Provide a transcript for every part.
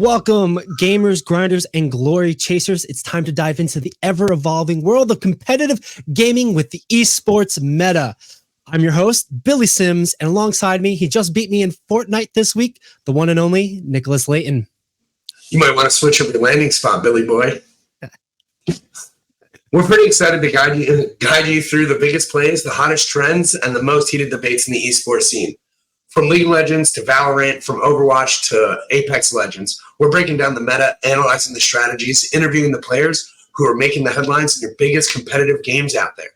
Welcome, gamers, grinders, and glory chasers. It's time to dive into the ever-evolving world of competitive gaming with the Esports Meta. I'm your host, Billy Sims, and alongside me, he just beat me in Fortnite this week, the one and only Nicholas Layton. You might want to switch up your landing spot, Billy boy. We're pretty excited to guide you through the biggest plays, the hottest trends, and the most heated debates in the esports scene. From League of Legends to VALORANT, from Overwatch to Apex Legends, we're breaking down the meta, analyzing the strategies, interviewing the players who are making the headlines in your biggest competitive games out there.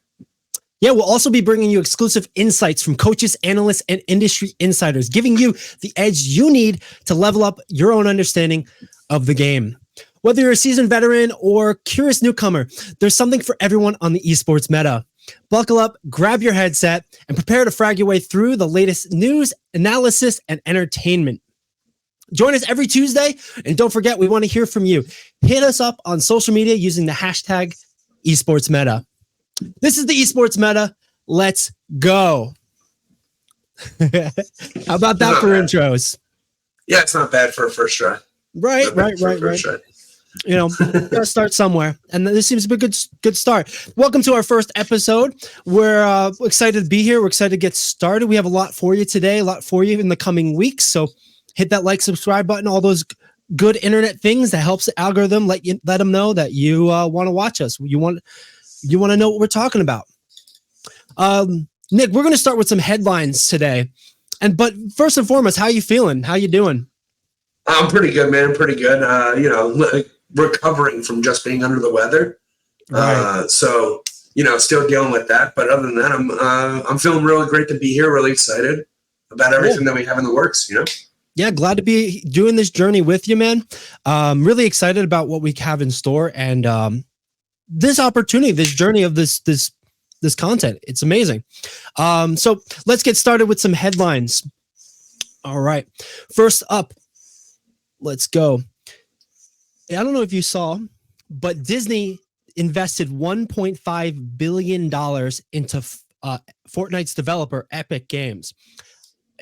Yeah, we'll also be bringing you exclusive insights from coaches, analysts, and industry insiders, giving you the edge you need to level up your own understanding of the game. Whether you're a seasoned veteran or curious newcomer, there's something for everyone on the Esports Meta. Buckle up, grab your headset, and prepare to frag your way through the latest news, analysis, and entertainment. Join us every Tuesday, and don't forget, we want to hear from you. Hit us up on social media using the hashtag #EsportsMeta. This is the Esports Meta. Let's go. How about that for intros? Yeah, it's not bad for a first try. Right. You know, gotta start somewhere, and this seems to be a good start. Welcome to our first episode. We're excited to be here. We're excited to get started. We have a lot for you today, a lot for you in the coming weeks. So hit that like, subscribe button, all those good internet things that helps the algorithm let them know that you want to watch us. You want to know what we're talking about. Nick, we're going to start with some headlines today, but first and foremost, how you feeling? How you doing? I'm pretty good, man. Pretty good. Recovering from just being under the weather. Right. So, still dealing with that. But other than that, I'm feeling really great to be here. Really excited about everything that we have in the works, Yeah, glad to be doing this journey with you, man. Really excited about what we have in store and this opportunity, this journey of this content. It's amazing. So let's get started with some headlines. All right. First up, let's go. I don't know if you saw, but Disney invested $1.5 billion into Fortnite's developer, Epic Games.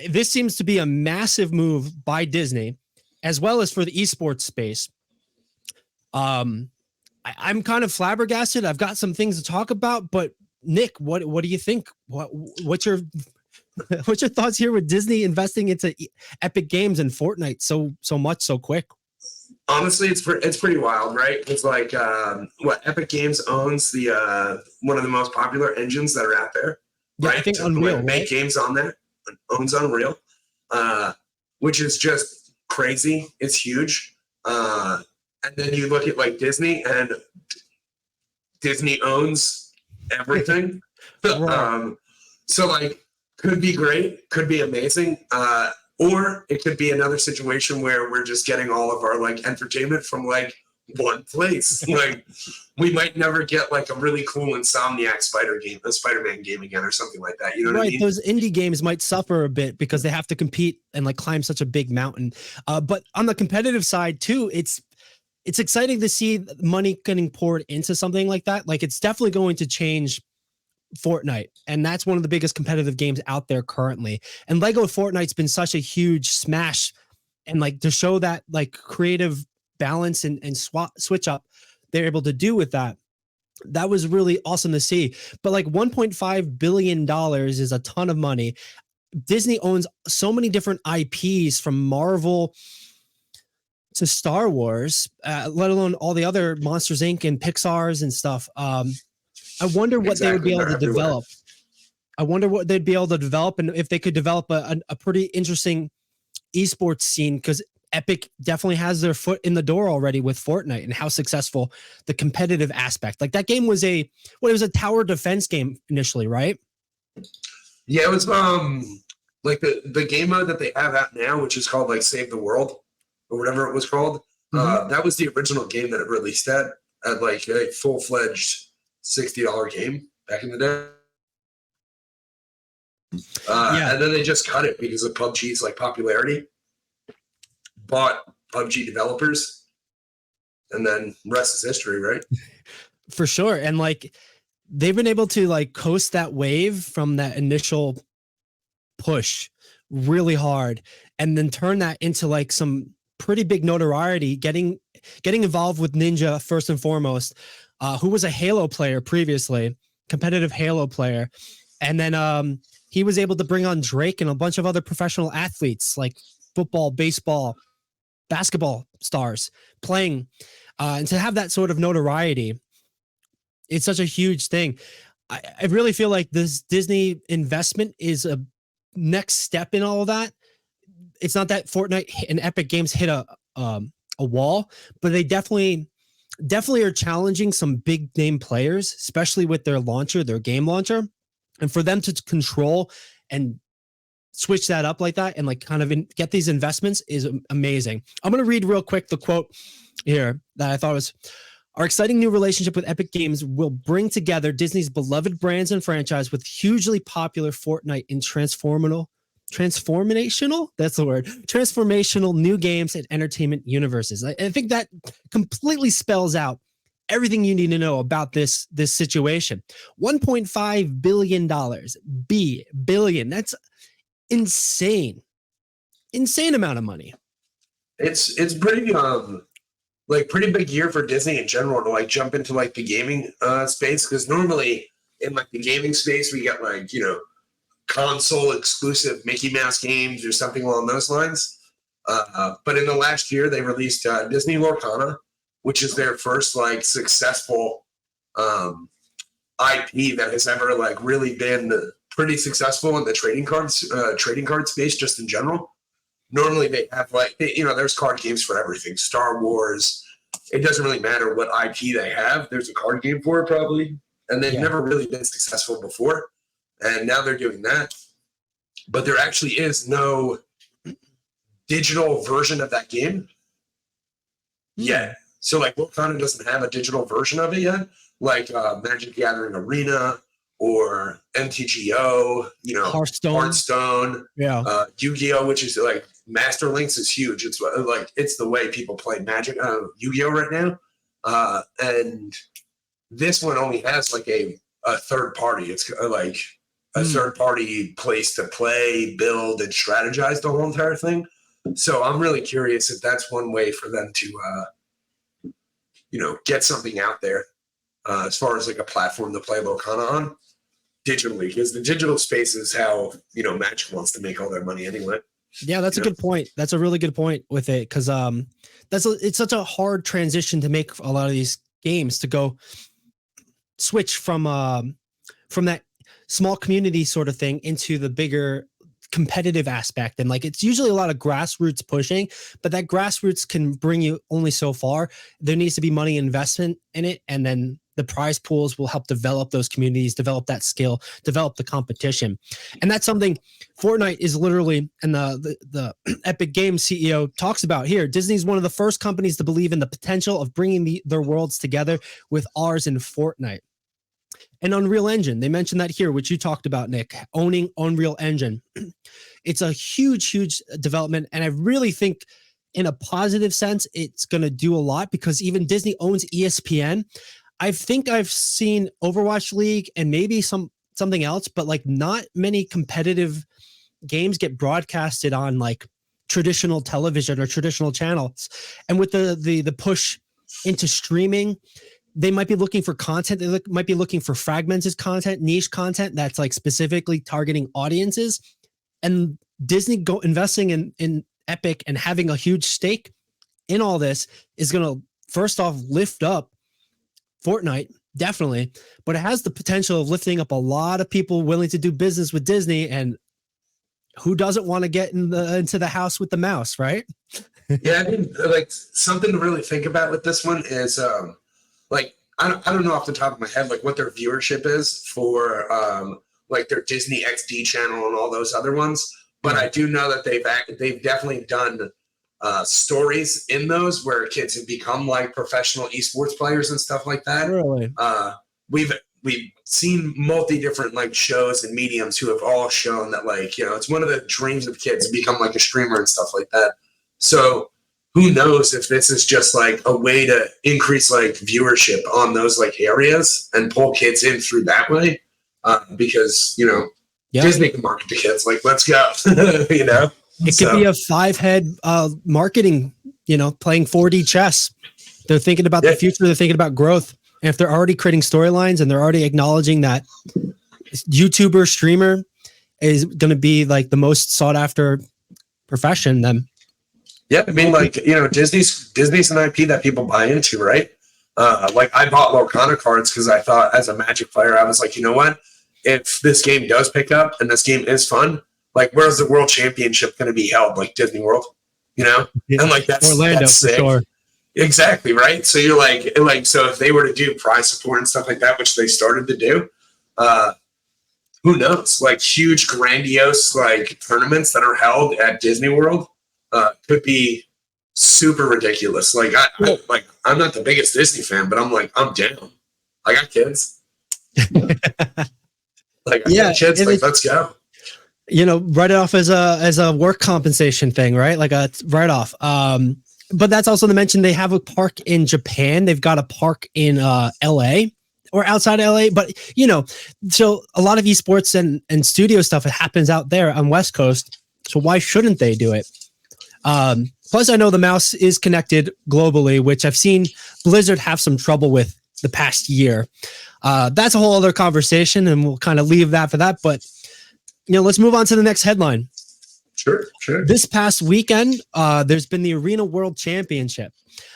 This seems to be a massive move by Disney, as well as for the esports space. I'm kind of flabbergasted. I've got some things to talk about, but Nick, what do you think? What's your thoughts here with Disney investing into Epic Games and Fortnite so much so quick? Honestly, it's pretty wild, right? It's like Epic Games owns the one of the most popular engines that are out there, right? I think Unreal, make right? games on there. Owns Unreal, which is just crazy. It's huge. And then you look at like Disney, and Disney owns everything. Right. So like, could be great, could be amazing. Or it could be another situation where we're just getting all of our like entertainment from like one place. Like we might never get like a really cool Insomniac Spider-Man game again or something like that. You know what I mean? Those indie games might suffer a bit because they have to compete and like climb such a big mountain. But on the competitive side too, it's exciting to see money getting poured into something like that. Like it's definitely going to change Fortnite, and that's one of the biggest competitive games out there currently. And Lego Fortnite's been such a huge smash, and like to show that like creative balance and switch up they're able to do with that was really awesome to see. But like $1.5 billion is a ton of money. Disney owns so many different IPs from Marvel to Star Wars, let alone all the other Monsters Inc. and Pixar's and stuff. I wonder what they would be able to develop. I wonder what they'd be able to develop, and if they could develop a pretty interesting esports scene, because Epic definitely has their foot in the door already with Fortnite and how successful the competitive aspect. Like that game was it was a tower defense game initially, right? Yeah, it was like the game mode that they have out now, which is called like Save the World or whatever it was called. That was the original game that it released at like a full-fledged $60 game back in the day. And then they just cut it because of PUBG's like popularity. Bought PUBG developers, and then rest is history, right? For sure. And like they've been able to like coast that wave from that initial push really hard and then turn that into like some pretty big notoriety, getting involved with Ninja first and foremost, who was a Halo player previously, competitive Halo player. And then he was able to bring on Drake and a bunch of other professional athletes like football, baseball, basketball stars playing. And to have that sort of notoriety, it's such a huge thing. I really feel like this Disney investment is a next step in all of that. It's not that Fortnite and Epic Games hit a wall, but they definitely are challenging some big name players, especially with their launcher, their game launcher. And for them to control and switch that up like that and like kind of get these investments is amazing. I'm going to read real quick the quote here that I thought was, our exciting new relationship with Epic Games will bring together Disney's beloved brands and franchise with hugely popular Fortnite and transformational, that's the word, transformational new games and entertainment universes. I think that completely spells out everything you need to know about this situation. $1.5 billion. That's insane amount of money. It's pretty pretty big year for Disney in general to like jump into like the gaming space, because normally in like the gaming space we get like, you know, console exclusive Mickey Mouse games or something along those lines. But in the last year they released Disney Lorcana, which is their first like successful IP that has ever like really been pretty successful in the trading card space just in general. Normally they have like, you know, there's card games for everything. Star Wars, it doesn't really matter what IP they have. There's a card game for it probably. And they've never really been successful before. And now they're doing that. But there actually is no digital version of that game yet. So like Lorcana doesn't have a digital version of it yet. Like Magic the Gathering Arena or MTGO, you know, Hearthstone, Yu-Gi-Oh, which is like Master Links is huge. It's like it's the way people play Magic, Yu-Gi-Oh right now, and this one only has like a third party. It's like a third party place to play, build, and strategize the whole entire thing. So I'm really curious if that's one way for them to, you know, get something out there as far as like a platform to play Lorcana on digitally, because the digital space is how, you know, Magic wants to make all their money anyway. Yeah, that's a good point. That's a really good point with it, because it's such a hard transition to make a lot of these games to go switch from that small community sort of thing into the bigger competitive aspect. And like it's usually a lot of grassroots pushing, but that grassroots can bring you only so far. There needs to be money investment in it, and then the prize pools will help develop those communities, develop that skill, develop the competition. And that's something Fortnite is literally, and the Epic Games CEO talks about here. Disney's one of the first companies to believe in the potential of bringing their worlds together with ours in Fortnite. And Unreal Engine, they mentioned that here, which you talked about, Nick, owning Unreal Engine. It's a huge, huge development. And I really think in a positive sense, it's going to do a lot, because even Disney owns ESPN. I think I've seen Overwatch League and maybe something else, but like not many competitive games get broadcasted on like traditional television or traditional channels. And with the push into streaming, they might be looking for content. They might be looking for fragmented content, niche content that's like specifically targeting audiences. And Disney investing in Epic and having a huge stake in all this is going to first off lift up Fortnite, definitely, but it has the potential of lifting up a lot of people willing to do business with Disney, and who doesn't want to get into the house with the mouse, right? Yeah, I mean, like something to really think about with this one is like I don't know off the top of my head like what their viewership is for like their Disney XD channel and all those other ones, but I do know that they've definitely done stories in those where kids have become like professional esports players and stuff like that. Really? We've seen multi different like shows and mediums who have all shown that like, you know, it's one of the dreams of kids to become like a streamer and stuff like that. So who knows if this is just like a way to increase like viewership on those like areas and pull kids in through that way, because, you know, Disney can market to kids like, let's go. You know, it could be a 5-head marketing playing 4D chess. They're thinking about the future. They're thinking about growth. And if they're already creating storylines and they're already acknowledging that YouTuber, streamer is going to be like the most sought after profession, then yeah, I mean, like, Disney's an IP that people buy into, right? Like I bought Lorcana cards because I thought as a Magic player, I was like, you know what? If this game does pick up and this game is fun, like where's the World Championship going to be held? Like Disney World, Yeah. And like that's Orlando, that's sick. for sure. Exactly, right? So you're like so if they were to do prize support and stuff like that, which they started to do, who knows? Like huge, grandiose like tournaments that are held at Disney World could be super ridiculous. Like I'm not the biggest Disney fan, but I'm down. I got kids. Like I got kids. Like let's go. Write it off as a work compensation thing, right? Like a write off. But that's also to mention they have a park in Japan. They've got a park in LA or outside LA. But so a lot of esports and studio stuff, it happens out there on West Coast. So why shouldn't they do it? Plus, I know the mouse is connected globally, which I've seen Blizzard have some trouble with the past year. That's a whole other conversation, and we'll kind of leave that for that. But let's move on to the next headline. Sure. This past weekend, there's been the Arena World Championship.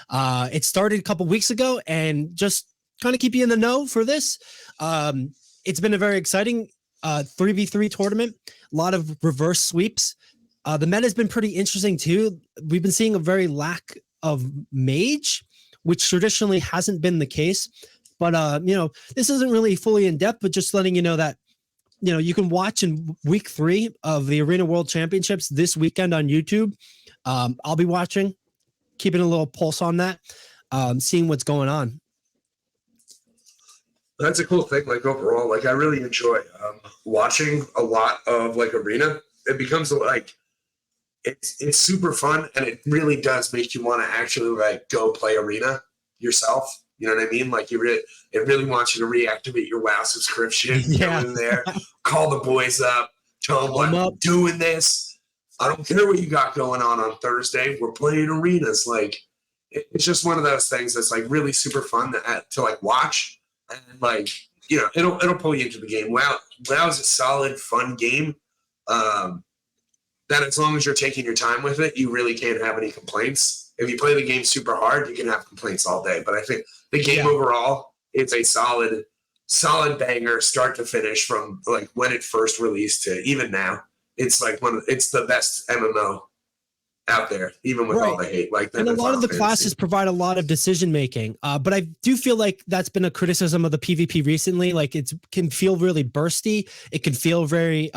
It started a couple weeks ago, and just kind of keep you in the know for this. It's been a very exciting 3v3 tournament. A lot of reverse sweeps. The meta has been pretty interesting too. We've been seeing a very lack of mage, which traditionally hasn't been the case. But this isn't really fully in depth, but just letting you know that you can watch in week 3 of the Arena World Championships this weekend on YouTube. I'll be watching, keeping a little pulse on that, seeing what's going on. That's a cool thing. Like overall, like I really enjoy watching a lot of like Arena. It becomes like it's super fun, and it really does make you want to actually like go play Arena yourself. You know what I mean? Like it really wants you to reactivate your WoW subscription. Yeah. Go in there, call the boys up, tell them what I'm doing this. I don't care what you got going on Thursday. We're playing arenas. Like it's just one of those things that's like really super fun to like watch, and like it'll pull you into the game. WoW is a solid, fun game. That as long as you're taking your time with it, you really can't have any complaints. If you play the game super hard, you can have complaints all day. But I think the game overall, it's a solid banger, start to finish, from like when it first released to even now. It's like it's the best MMO out there, even with all the hate. Like, and a lot of the classes provide a lot of decision making. But I do feel like that's been a criticism of the PvP recently. Like it can feel really bursty. It can feel very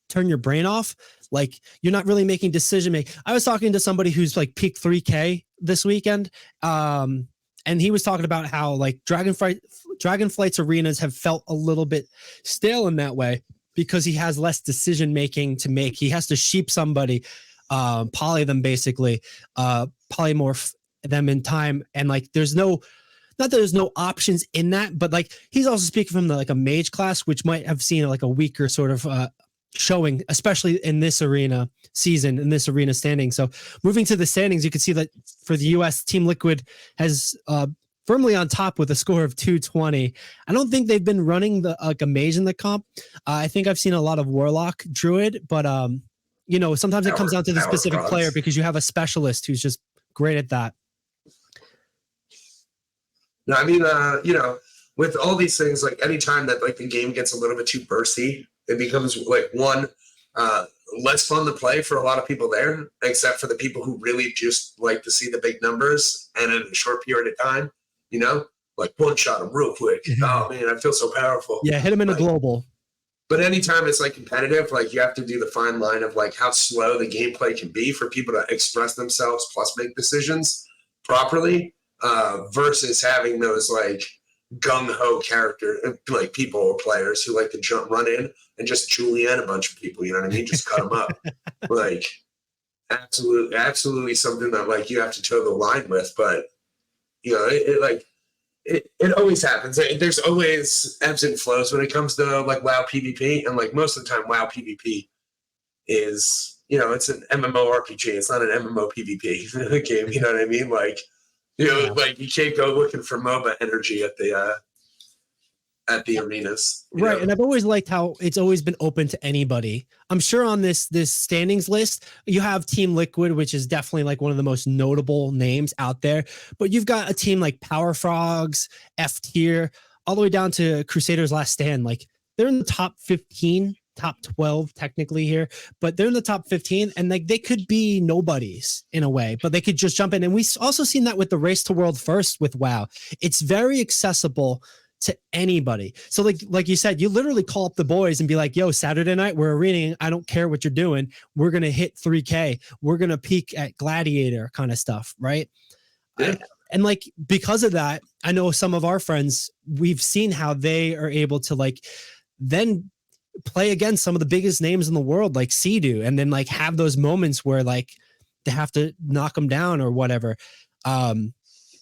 turn your brain off. Like you're not really making decision making. I was talking to somebody who's like peak 3K this weekend. And he was talking about how like Dragonflight's arenas have felt a little bit stale in that way because he has less decision making to make. He has to sheep somebody, poly them basically, polymorph them in time. And like there's not that there's no options in that, but like he's also speaking from like a mage class, which might have seen like a weaker sort of showing, especially in this arena season, in this arena standing. So moving to the standings, you can see that for the US, Team Liquid has firmly on top with a score of 220. I don't think they've been running the like a mage in the comp. I think I've seen a lot of Warlock, Druid, but sometimes it comes down to the specific player because you have a specialist who's just great at that. No, I mean, with all these things, like anytime that like the game gets a little bit too bursty, it becomes like less fun to play for a lot of people there, except for the people who really just like to see the big numbers and in a short period of time, like one shot them real quick. Oh man, I feel so powerful. Yeah, hit them in a global. But anytime it's like competitive, like you have to do the fine line of like how slow the gameplay can be for people to express themselves plus make decisions properly, versus having those like gung-ho character like people or players who like to run in and just julienne a bunch of people, you know what I mean? Just cut them up. Like absolutely something that like you have to toe the line with. But it always happens. There's always ebbs and flows when it comes to like WoW PvP, and like most of the time WoW PvP is it's an MMORPG. It's not an MMO PvP game. You know what I mean? Like, like you can't go looking for MOBA energy at the arenas. Right. And I've always liked how it's always been open to anybody. I'm sure on this standings list, you have Team Liquid, which is definitely like one of the most notable names out there. But you've got a team like Power Frogs, F Tier, all the way down to Crusaders Last Stand. Like they're in the top 15, top 12 technically here, but they're in the top 15, and like they could be nobodies in a way, but they could just jump in. And we also seen that with the Race to World First with WoW. It's very accessible to anybody. So like you said, you literally call up the boys and be like, yo, Saturday night, we're arenaing. I don't care what you're doing. We're going to hit 3K. We're going to peak at Gladiator kind of stuff. Right. Yeah. And like, because of that, I know some of our friends, we've seen how they are able to like then play against some of the biggest names in the world, like Sea-Doo, and then like have those moments where like they have to knock them down or whatever.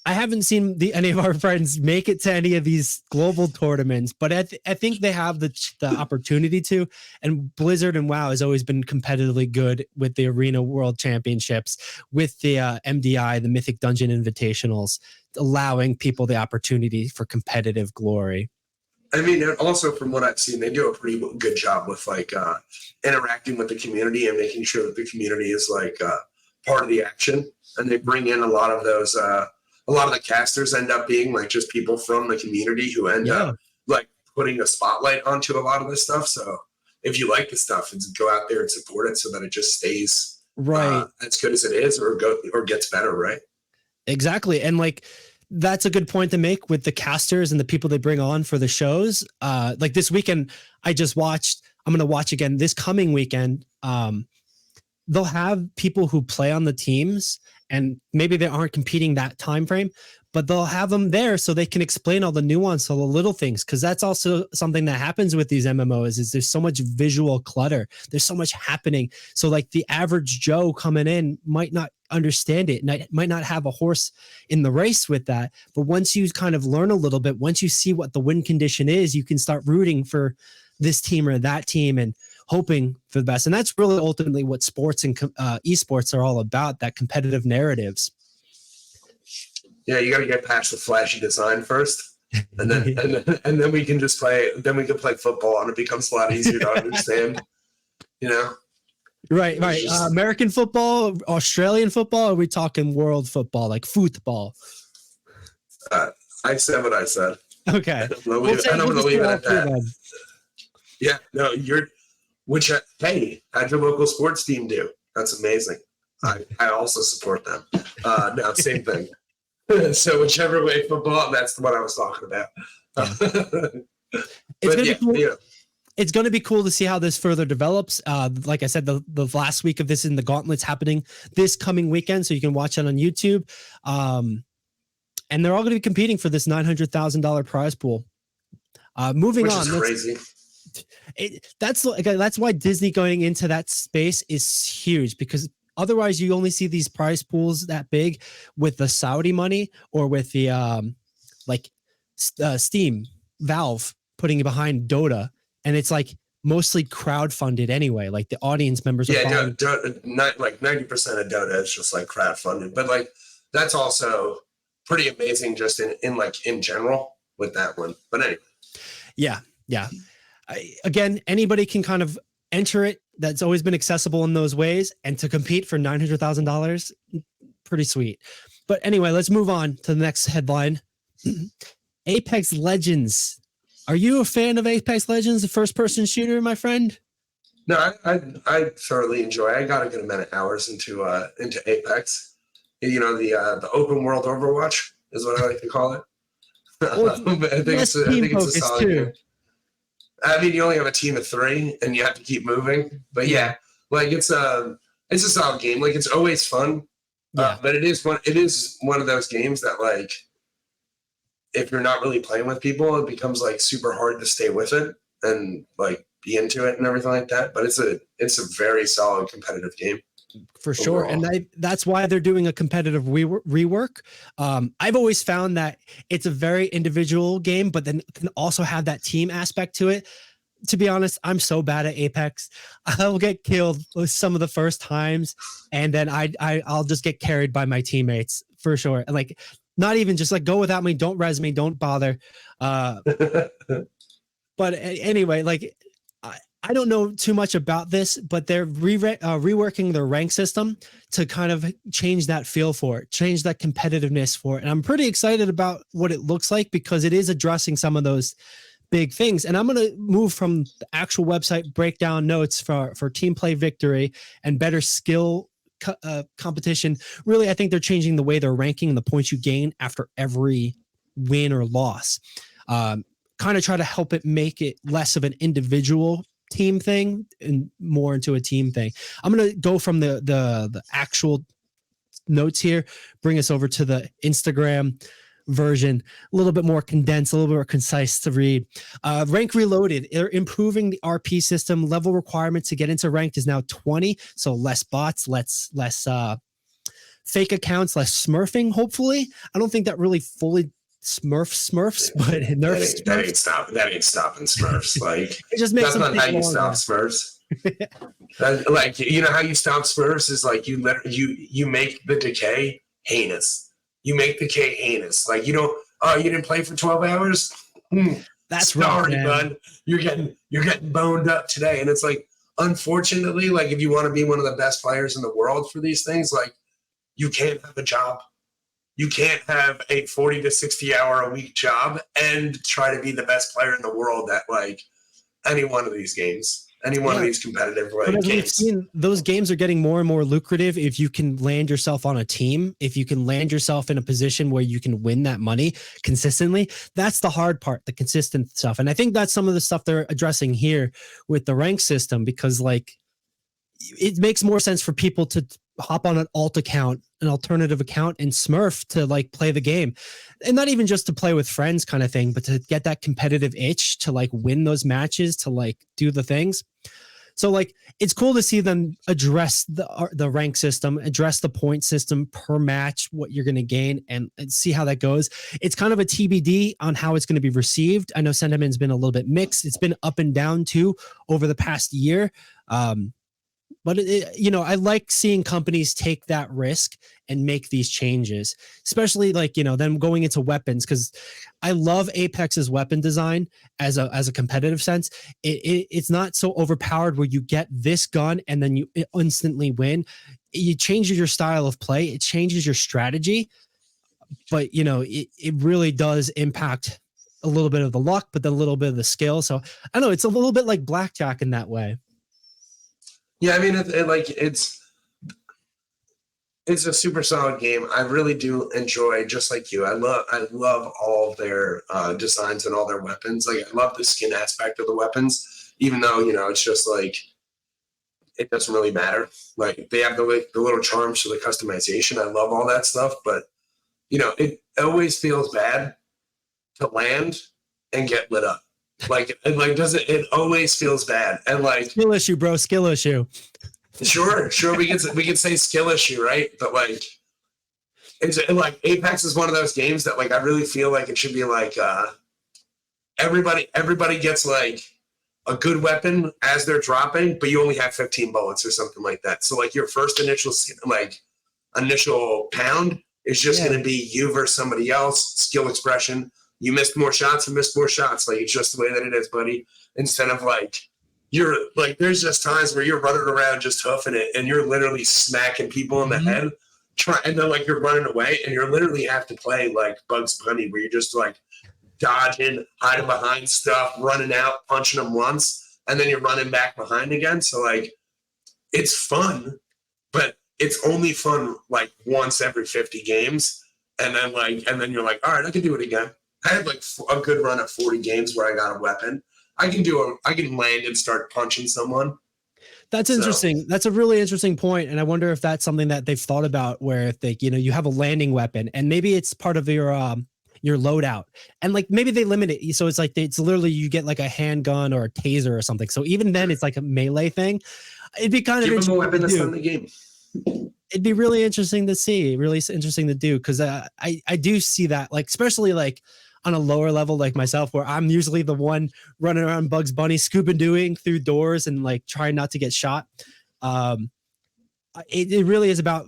I haven't seen any of our friends make it to any of these global tournaments, but I think they have the opportunity to. And Blizzard and WoW has always been competitively good with the Arena World Championships, with the MDI, the Mythic Dungeon Invitationals, allowing people the opportunity for competitive glory. I mean, and also from what I've seen, they do a pretty good job with like interacting with the community and making sure that the community is like part of the action. And they bring in a lot of those. A lot of the casters end up being like just people from the community who end up like putting a spotlight onto a lot of this stuff. So if you like the stuff, it's go out there and support it so that it just stays as good as it is, or gets better. Right. Exactly. And like, that's a good point to make with the casters and the people they bring on for the shows. Like this weekend, I'm going to watch again this coming weekend. They'll have people who play on the teams, and maybe they aren't competing that time frame, but they'll have them there so they can explain all the nuance, all the little things. Cause that's also something that happens with these MMOs is there's so much visual clutter. There's so much happening. So like the average Joe coming in might not understand it, and might not have a horse in the race with that. But once you kind of learn a little bit, once you see what the win condition is, you can start rooting for this team or that team and hoping for the best. And that's really ultimately what sports and esports are all about, that competitive narratives. Yeah, you got to get past the flashy design first, and then we can just play. Then we can play football, and it becomes a lot easier to understand. Right. American football, Australian football. Or are we talking world football, like football? I said what I said. Okay. I don't want to leave it at that. Then. Yeah. No, how'd your local sports team do? That's amazing. I also support them. No, same thing. So whichever way football, that's what I was talking about. It's going to be cool to see how this further develops. Like I said, the last week of this in the Gauntlet's happening this coming weekend, so you can watch it on YouTube. And they're all going to be competing for this $900,000 prize pool. Moving on. Which is crazy. That's why Disney going into that space is huge, because otherwise you only see these prize pools that big with the Saudi money or with the Steam, Valve putting it behind Dota, and it's like mostly crowdfunded anyway. Like the audience members are like 90% of Dota is just like crowdfunded, but like that's also pretty amazing just in general with that one. But anyway, yeah. Again, anybody can kind of enter it. That's always been accessible in those ways, and to compete for $900,000, pretty sweet. But anyway, let's move on to the next headline. Apex Legends. Are you a fan of Apex Legends, the first-person shooter, my friend? No, I thoroughly enjoy it. I got a good amount of hours into Apex. The open world Overwatch is what I like to call it. I think it's a solid game. I mean, you only have a team of 3, and you have to keep moving. But yeah, like it's a solid game. Like it's always fun. But it is one of those games that like, if you're not really playing with people, it becomes like super hard to stay with it and like be into it and everything like that. But it's a very solid competitive game. For sure. Overall. And that's why they're doing a competitive rework. I've always found that it's a very individual game, but then can also have that team aspect to it. to be honest, I'm so bad at Apex. I'll get killed some of the first times, and then I'll just get carried by my teammates for sure. Like, not even just like go without me, don't res me, don't bother. But anyway, like I don't know too much about this, but they're reworking their rank system to kind of change that feel for it, change that competitiveness for it. And I'm pretty excited about what it looks like because it is addressing some of those big things. And I'm going to move from the actual website breakdown notes for team play victory and better skill competition. Really, I think they're changing the way they're ranking the points you gain after every win or loss. Kind of try to help it make it less of an individual team thing and more into a team thing. I'm going to go from the actual notes here, bring us over to the Instagram version, a little bit more condensed, a little bit more concise to read. Rank Reloaded, they're improving the RP system. Level requirement to get into ranked is now 20, so less bots, less fake accounts, less smurfing, hopefully. I don't think that really fully smurfs, but nerfs. That ain't stopping Smurfs. Like, it just makes that's not how you stop Smurfs. Like, you know how you stop Smurfs is like you make the decay heinous. You make the decay heinous. Like, you don't. Oh, you didn't play for 12 hours. That's sorry, rough, bud. You're getting boned up today, and it's like, unfortunately, like if you want to be one of the best players in the world for these things, like you can't have a job. You can't have a 40 to 60 hour a week job and try to be the best player in the world at like any one of these games, any one of these competitive games. We've seen, those games are getting more and more lucrative if you can land yourself on a team, if you can land yourself in a position where you can win that money consistently. That's the hard part, the consistent stuff. And I think that's some of the stuff they're addressing here with the rank system, because like it makes more sense for people to hop on an alt account, an alternative account, and smurf to like play the game, and not even just to play with friends kind of thing, but to get that competitive itch to like win those matches, to like do the things. So like it's cool to see them address the rank system, address the point system per match, what you're going to gain, and see how that goes. It's kind of a TBD on how it's going to be received. I know sentiment's been a little bit mixed. It's been up and down too over the past year. But I like seeing companies take that risk and make these changes, especially like, them going into weapons, because I love Apex's weapon design as a competitive sense. It's not so overpowered where you get this gun and then you instantly win. It changes your style of play. It changes your strategy. But, it really does impact a little bit of the luck, but then a little bit of the skill. So I know it's a little bit like blackjack in that way. Yeah, I mean, it's a super solid game. I really do enjoy, just like you. I love all of their designs and all their weapons. Like, I love the skin aspect of the weapons, even though it's just like it doesn't really matter. Like, they have the little charms for the customization. I love all that stuff, but it always feels bad to land and get lit up. It always feels bad, and like skill issue, bro, skill issue. Sure, we can say skill issue, right? But like, it's like Apex is one of those games that like I really feel like it should be like everybody gets like a good weapon as they're dropping, but you only have 15 bullets or something like that. So like your first initial pound is just going to be you versus somebody else. Skill expression. You missed more shots. Like, it's just the way that it is, buddy. Instead of like, you're like, there's just times where you're running around just hoofing it and you're literally smacking people in the head, and then like you're running away and you're literally have to play like Bugs Bunny, where you're just like dodging, hiding behind stuff, running out, punching them once, and then you're running back behind again. So like, it's fun, but it's only fun like once every 50 games. And then you're like, all right, I can do it again. I had like a good run of 40 games where I got a weapon. I can land and start punching someone. That's interesting. That's a really interesting point. And I wonder if that's something that they've thought about, where if they, you have a landing weapon and maybe it's part of your loadout, and like maybe they limit it. So it's like, it's literally, you get like a handgun or a taser or something. So even then it's like a melee thing. It'd be kind of interesting. Give them a weapon that's in the game. It'd be really interesting to see, really interesting to do. Cause I do see that, like, especially like on a lower level like myself, where I'm usually the one running around Bugs Bunny, scuba doing through doors and like trying not to get shot. It really is about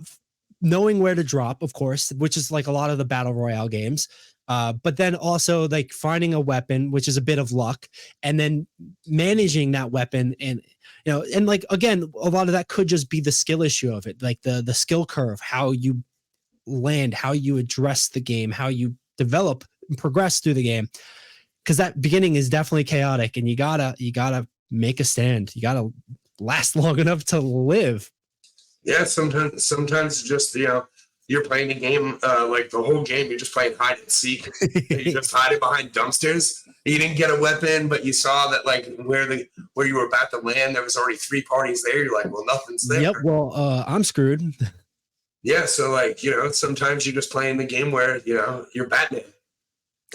knowing where to drop, of course, which is like a lot of the battle royale games. But then also like finding a weapon, which is a bit of luck, and then managing that weapon. And, you know, and like, again, a lot of that could just be the skill issue of it, like the skill curve, how you land, how you address the game, how you develop and progress through the game. Cause that beginning is definitely chaotic, and you gotta make a stand. You gotta last long enough to live. Yeah, sometimes just, you know, you're playing a game, like the whole game, you're just playing hide and seek. You just hiding behind dumpsters. You didn't get a weapon, but you saw that like where you were about to land, there was already 3 parties there. You're like, well, nothing's there. Yep. Well, I'm screwed. Yeah, so like, you know, sometimes you're just playing the game where, you know, you're Batman.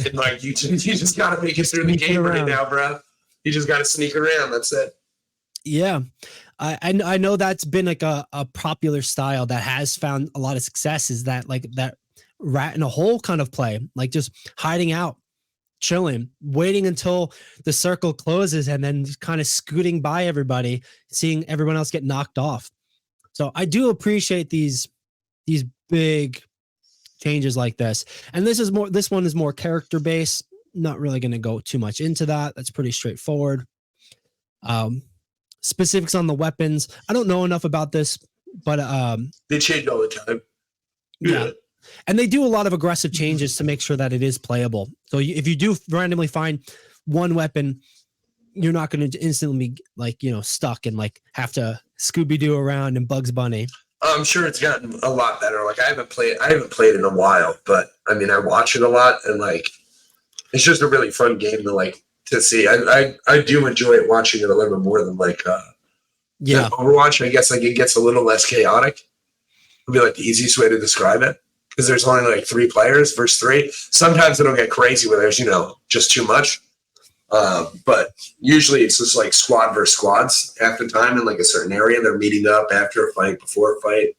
And like you just gotta make it through the game right now, bro. You just gotta sneak around. That's it. Yeah. I know that's been like a popular style that has found a lot of success, is that like that rat in a hole kind of play, like just hiding out, chilling, waiting until the circle closes, and then just kind of scooting by everybody, seeing everyone else get knocked off. So I do appreciate these big changes like this. And this one is more character based. Not really going to go too much into that. That's pretty straightforward. Specifics on the weapons, I don't know enough about this, but they change all the time. Yeah. And they do a lot of aggressive changes to make sure that it is playable. So if you do randomly find one weapon, you're not going to instantly be like, you know, stuck and like have to Scooby-Doo around and Bugs Bunny. I'm sure it's gotten a lot better. Like I haven't played in a while, but I mean, I watch it a lot, and like it's just a really fun game to see. I do enjoy it, watching it a little bit more than like than Overwatch. I guess like it gets a little less chaotic. Would be like the easiest way to describe it, because there's only like 3 players versus 3. Sometimes it'll get crazy where there's, you know, just too much. But usually it's just like squad versus squads half the time in like a certain area. They're meeting up after a fight, before a fight,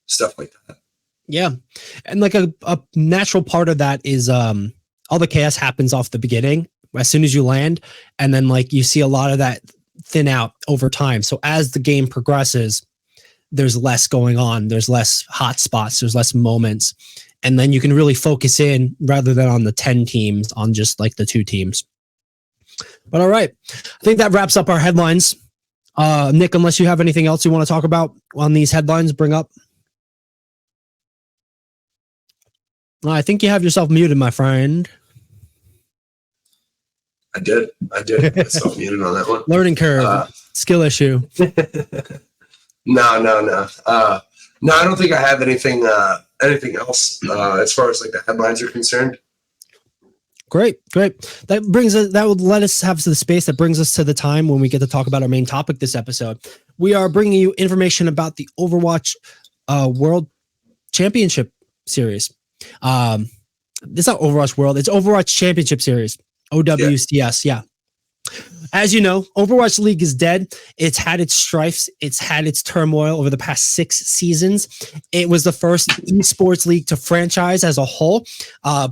stuff like that. Yeah. And like a natural part of that is all the chaos happens off the beginning as soon as you land. And then like you see a lot of that thin out over time. So as the game progresses, there's less going on. There's less hot spots. There's less moments. And then you can really focus in, rather than on the 10 teams, on just like the 2 teams. But all right, I think that wraps up our headlines. Nick, unless you have anything else you want to talk about on these headlines, bring up. I think you have yourself muted, my friend. I did. Myself muted on that one. Learning curve, skill issue. No. I don't think I have anything else as far as like the headlines are concerned. Great. That would let us have the space that brings us to the time when we get to talk about our main topic this episode. We are bringing you information about the Overwatch World Championship Series. It's not Overwatch World, it's Overwatch Championship Series, OWCS. Yeah. As you know, Overwatch League is dead. It's had its strifes. It's had its turmoil over the past 6 seasons. It was the first esports league to franchise as a whole,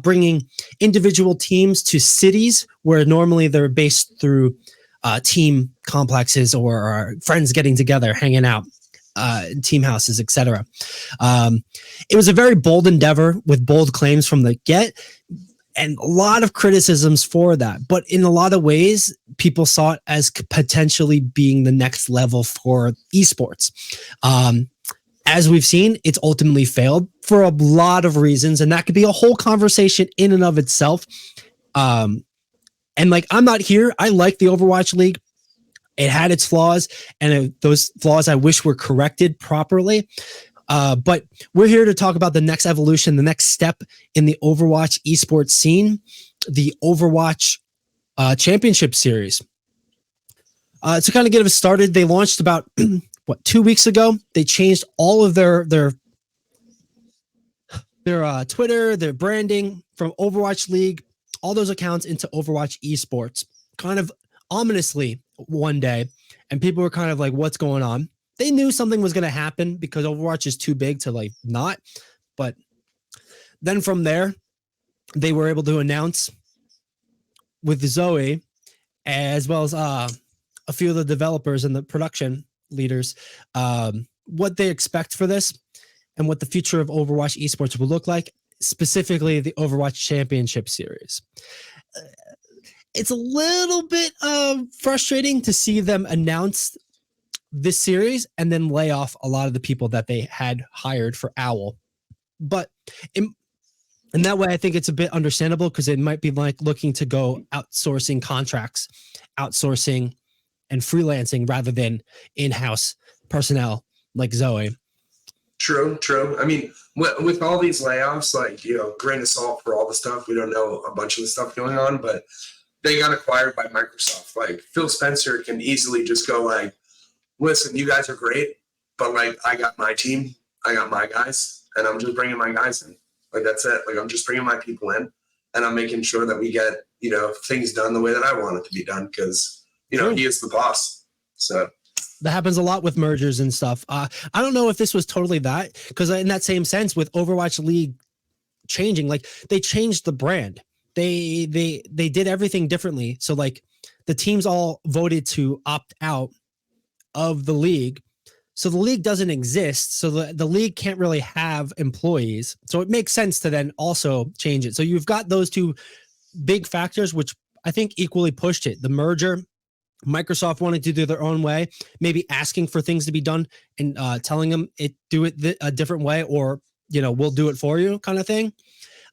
bringing individual teams to cities where normally they're based through team complexes or friends getting together, hanging out, team houses, etc. It was a very bold endeavor with bold claims from the get, and a lot of criticisms for that. But in a lot of ways, people saw it as potentially being the next level for esports. As we've seen, it's ultimately failed for a lot of reasons, and that could be a whole conversation in and of itself. And like, I'm not here. I like the Overwatch League. It had its flaws, and those flaws I wish were corrected properly. But we're here to talk about the next evolution, the next step in the Overwatch esports scene, the Overwatch Championship Series. To kind of get us started, they launched about 2 weeks ago. They changed all of their Twitter, their branding from Overwatch League, all those accounts into Overwatch eSports, kind of ominously one day, and people were kind of like, "What's going on?" They knew something was going to happen because Overwatch is too big to like not. But then from there, they were able to announce with Zoe, as well as a few of the developers and the production leaders, what they expect for this and what the future of Overwatch esports will look like, specifically the Overwatch Championship Series. It's a little bit frustrating to see them announce this series and then lay off a lot of the people that they had hired for OWL. But in that way, I think it's a bit understandable because it might be like looking to go outsourcing contracts, outsourcing and freelancing rather than in-house personnel like Zoe. True. I mean, with all these layoffs, like, grain of salt for all the stuff. We don't know a bunch of the stuff going on, but they got acquired by Microsoft. Like, Phil Spencer can easily just go like, listen, you guys are great, but like, I got my team, I got my guys, and I'm just bringing my guys in. Like, that's it. Like, I'm just bringing my people in, and I'm making sure that we get, things done the way that I want it to be done because, he is the boss. So that happens a lot with mergers and stuff. I don't know if this was totally that, because in that same sense with Overwatch League changing, like they changed the brand. They did everything differently. So like the teams all voted to opt out of the league. So the league doesn't exist. So the league can't really have employees. So it makes sense to then also change it. So you've got those two big factors, which I think equally pushed it. The merger, Microsoft wanted to do their own way, maybe asking for things to be done and telling them do it a different way, or, we'll do it for you kind of thing.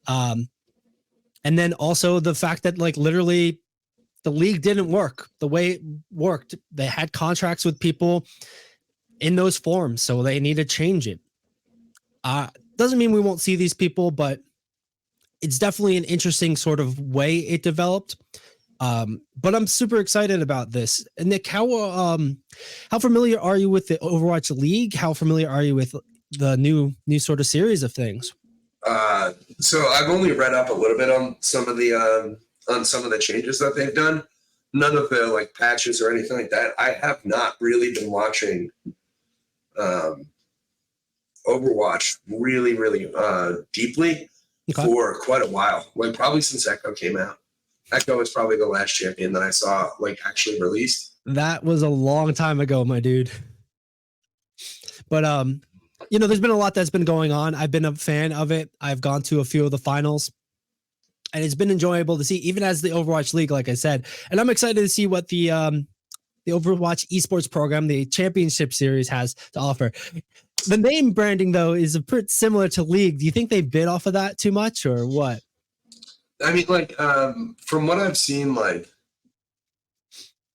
And then also the fact that like literally the league didn't work the way it worked. They had contracts with people in those forms, so they need to change it. Doesn't mean we won't see these people, but it's definitely an interesting sort of way it developed. But I'm super excited about this. And Nick, how familiar are you with the Overwatch League? How familiar are you with the new sort of series of things? So I've only read up a little bit on some of the changes that they've done. None of the like patches or anything like that. I have not really been watching Overwatch really deeply for quite a while. Like probably since Echo came out. Echo is probably the last champion that I saw like actually released. That was a long time ago, my dude. But there's been a lot that's been going on. I've been a fan of it. I've gone to a few of the finals, and it's been enjoyable to see, even as the Overwatch League, like I said. And I'm excited to see what the Overwatch eSports program, the Championship Series, has to offer. The name branding, though, is a bit similar to League. Do you think they bit off of that too much, or what? I mean, like, from what I've seen, like,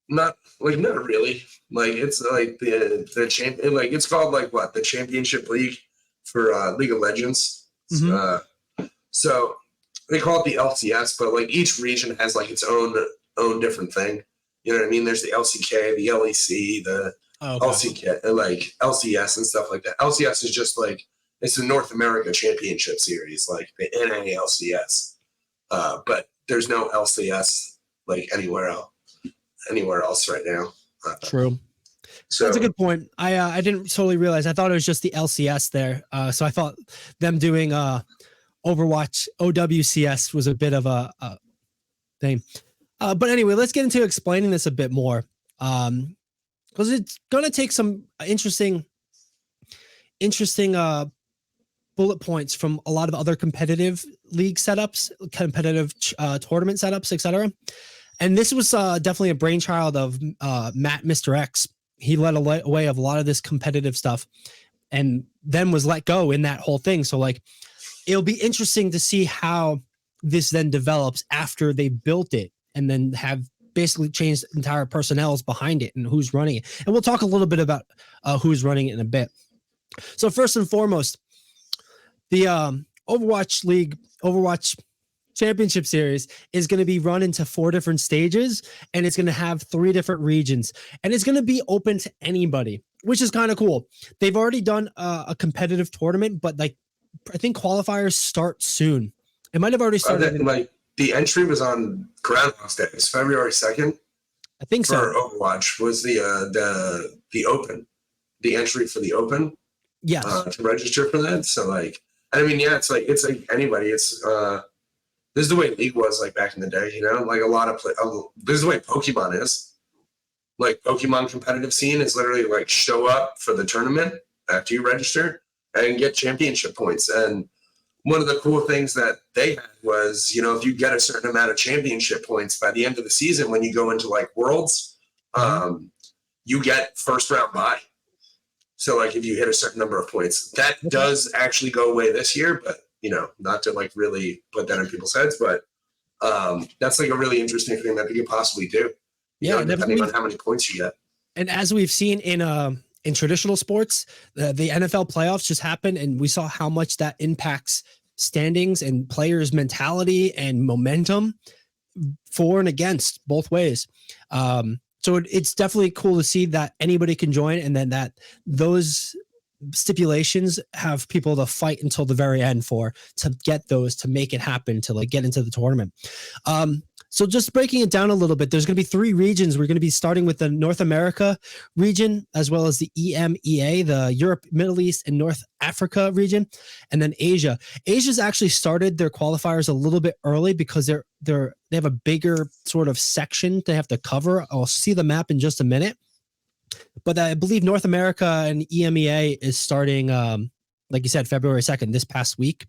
not really. Like, it's like the champion, like, it's called like what, the Championship League for League of Legends. Mm-hmm. So they call it the LCS, but like each region has like its own different thing. You know what I mean? There's the LCK, the LEC, the LCK, like LCS and stuff like that. LCS is just like, it's the North America Championship Series, like the NALCS. But there's no LCS like anywhere else right now. True. So that's a good point. I didn't totally realize. I thought it was just the LCS there. So I thought them doing Overwatch OWCS was a bit of a thing. But anyway, let's get into explaining this a bit more, because it's going to take some interesting bullet points from a lot of other competitive league setups, competitive tournament setups, etc. And this was definitely a brainchild of Matt, Mr. X. He led away of a lot of this competitive stuff, and then was let go in that whole thing. So like, it'll be interesting to see how this then develops after they built it, and then have basically changed entire personnels behind it and who's running it. And we'll talk a little bit about who's running it in a bit. So first and foremost, the Overwatch League, Overwatch Championship Series is going to be run into 4 different stages, and it's going to have 3 different regions, and it's going to be open to anybody, which is kind of cool. They've already done a competitive tournament, but like, I think qualifiers start soon. It might have already started. Like the entry was on Groundhog's Day. It's February 2nd. I think so. For Overwatch was the open, the entry for the open. Yes. To register for that. So like, I mean, yeah, it's like anybody. It's This is the way League was like back in the day, you know, like a lot of this is the way Pokemon is. Like Pokemon competitive scene is literally like show up for the tournament after you register and get championship points. And one of the cool things that they had was, you know, if you get a certain amount of championship points by the end of the season, when you go into like Worlds, you get first round bye. So like if you hit a certain number of points, that does actually go away this year, but you know, not to like really put that in people's heads, but that's like a really interesting thing that they could possibly do. You know, depending on how many points you get. And as we've seen in traditional sports, the NFL playoffs just happened, and we saw how much that impacts standings and players' mentality and momentum for and against both ways. So it's definitely cool to see that anybody can join, and then that those stipulations have people to fight until the very end to get those, to make it happen, to like get into the tournament. So just breaking it down a little bit, there's going to be 3 regions. We're going to be starting with the North America region, as well as the EMEA, the Europe, Middle East, and North Africa region, and then Asia. Asia's actually started their qualifiers a little bit early because they have a bigger sort of section they have to cover. I'll see the map in just a minute. But I believe North America and EMEA is starting, like you said, February 2nd, this past week.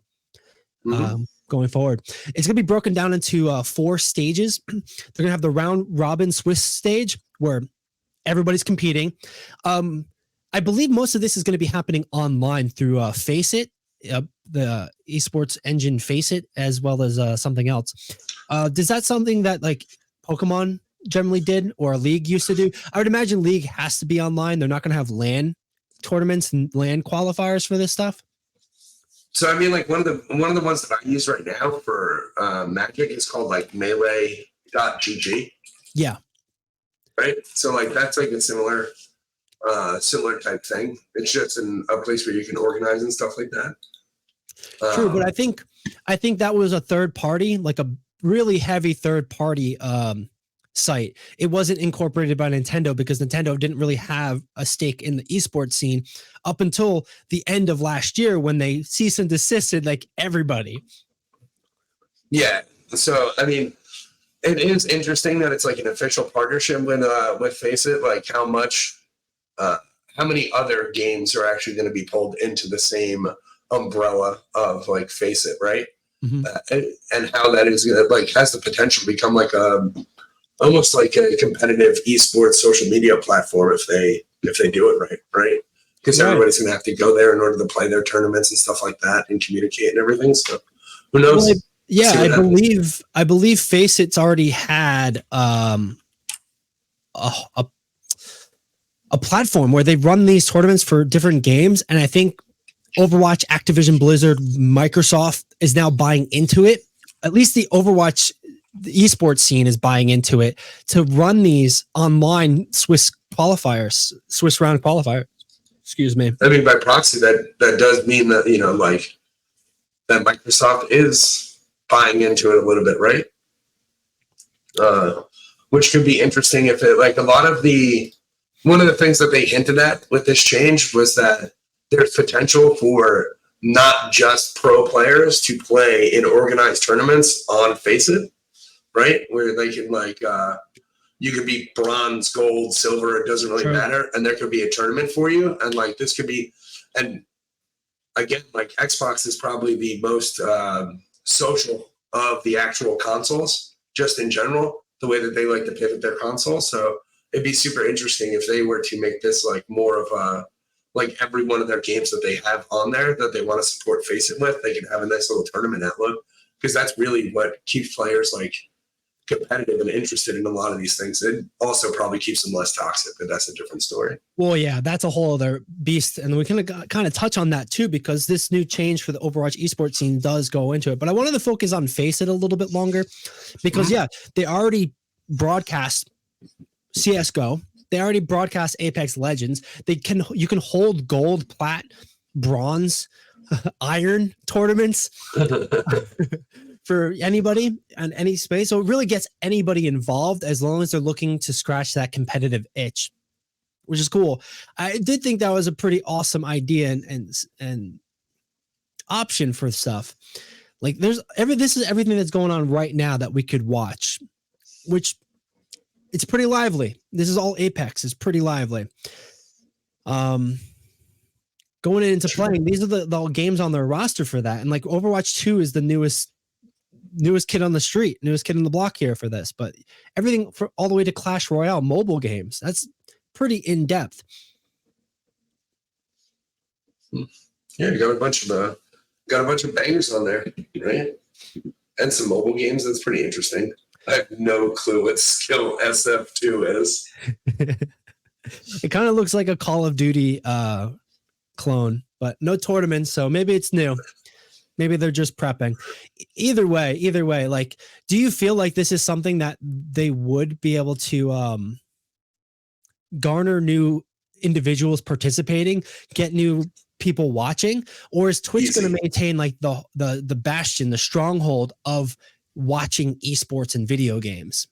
Going forward, it's going to be broken down into 4 stages. They're going to have the round robin Swiss stage where everybody's competing. I believe most of this is going to be happening online through Face It, the esports engine Face It, as well as something else. Is that something that like Pokemon generally did or League used to do? I would imagine League has to be online. They're not going to have LAN tournaments and LAN qualifiers for this stuff. So I mean, like one of the ones that I use right now for Magic is called like melee.gg. Yeah. Right. So like that's like a similar type thing. It's just a place where you can organize and stuff like that. True, but I think that was a third party, like a really heavy third party site. It wasn't incorporated by Nintendo because Nintendo didn't really have a stake in the esports scene up until the end of last year when they cease and desisted like everybody. Yeah. So I mean, it is interesting that it's like an official partnership with Face It, like how many other games are actually going to be pulled into the same umbrella of like Face It, right? And how that is going to like has the potential to become like almost like a competitive esports social media platform if they do it right? Because everybody's going to have to go there in order to play their tournaments and stuff like that and communicate and everything. So who knows? Well, I believe Face It's already had a platform where they run these tournaments for different games, and I think Overwatch, Activision Blizzard, Microsoft is now buying into it. At least the Overwatch the esports scene is buying into it to run these online Swiss round qualifiers. Excuse me. I mean, by proxy, that does mean that, you know, like that Microsoft is buying into it a little bit, right? Which could be interesting if it like one of the things that they hinted at with this change was that there's potential for not just pro players to play in organized tournaments on Face It, right? Where they can like, you could be bronze, gold, silver, it doesn't really matter. And there could be a tournament for you. And like, this could be, and again, like Xbox is probably the most social of the actual consoles, just in general, the way that they like to pivot their consoles. So it'd be super interesting if they were to make this like more of a, like every one of their games that they have on there that they want to support Face It with, they can have a nice little tournament outlook, because that's really what keeps players like competitive and interested in a lot of these things. It also probably keeps them less toxic, but that's a different story. Well, yeah, that's a whole other beast, and we can kind of touch on that too, because this new change for the Overwatch esports scene does go into it. But I wanted to focus on Face It a little bit longer, because yeah, they already broadcast CS:GO. They already broadcast Apex Legends. You can hold gold, plat, bronze, iron tournaments for anybody and any space. So it really gets anybody involved as long as they're looking to scratch that competitive itch, which is cool. I did think that was a pretty awesome idea and option for stuff. Like this is everything that's going on right now that we could watch, which it's pretty lively. This is all Apex. It's pretty lively. Going into playing, these are the games on their roster for that. And like Overwatch 2 is the newest kid on the street, newest kid on the block here for this. But everything for all the way to Clash Royale mobile games, that's pretty in depth. Yeah, you got a bunch of bangers on there, right? And some mobile games. That's pretty interesting. I have no clue what skill SF2 is. It kind of looks like a Call of Duty clone, but no tournaments, so maybe it's new. Maybe they're just prepping. Either way, like, do you feel like this is something that they would be able to garner new individuals participating, get new people watching, or is Twitch going to maintain like the bastion, the stronghold of watching esports and video games?